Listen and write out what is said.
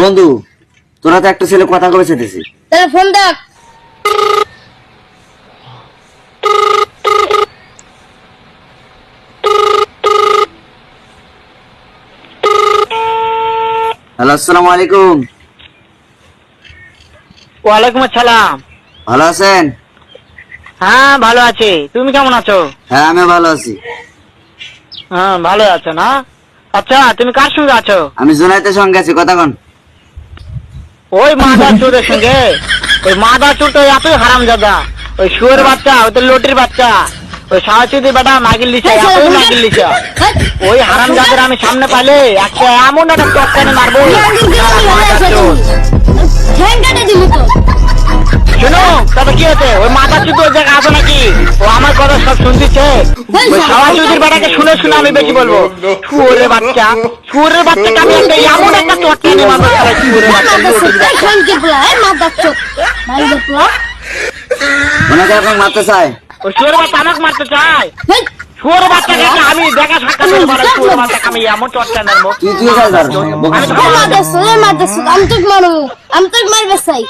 বন্ধু, তোরা তো একটা ছেলে কথা কবে চেতেছি। তাহলে ফোন ডাক। হ্যালো, আসসালামু আলাইকুম। ওয়ালাইকুম আসসালাম। ভালো আছেন? হ্যাঁ ভালো আছি, তুমি কেমন আছো? হ্যাঁ, আমি ভালো আছি। হ্যাঁ ভালো আছো না? আচ্ছা তুমি কার সঙ্গে আছো? আমি জুনাইতের সঙ্গে আছি, কথা কন। ওই মাদা চোরের সঙ্গে? ওই মাদা চোর তো এতই হারামজাদা, ওই শুয়োর বাচ্চা, ওই তো লটির বাচ্চা, ওই সাহসিদি বেটা মাগিল লিচা, এতই মাগিল লিচা। ওই হারামজাদের আমি সামনে পাইলে একটা এমন একটা চক্কানে মারবো। মাদা চোর ঠ্যাং কাটে দিবি তো। শোনো, তবে কি হচ্ছে? ওই মাথা চুদ ওই জায়গা আছে নাকি? ও আমার কথা সব শুনতেছে। ওই সাওয়াচুদির বেটাকে শুনে শুনে আমি বেশি বলবো। শুয়োরের বাচ্চা, শুয়োরের বাচ্চাকে আমি একটা এমন একটা চটকানি মারবো, শালা শুয়োরের বাচ্চা, লটির বাচ্চা। ঠ্যাংকে পোলা, মাদার চোদ। মাইদের পোলা। ওনাকে আপনাকে মারতে চাই। ওই শুয়োরের বাচ্চা আমাকে মারতে চায়। হেই, শুয়োরের বাচ্চাকে একটা আমি দেখা সাক্ষাৎ করে মারবো, শুয়োরের বাচ্চাকে আমি এমন চটকানি মারবো। তুই চাই স্যার? আমি তো মাদার চোদ, মাদার চোদ। আমি তোকে মারবো, আমি তোকে মারবে চাই।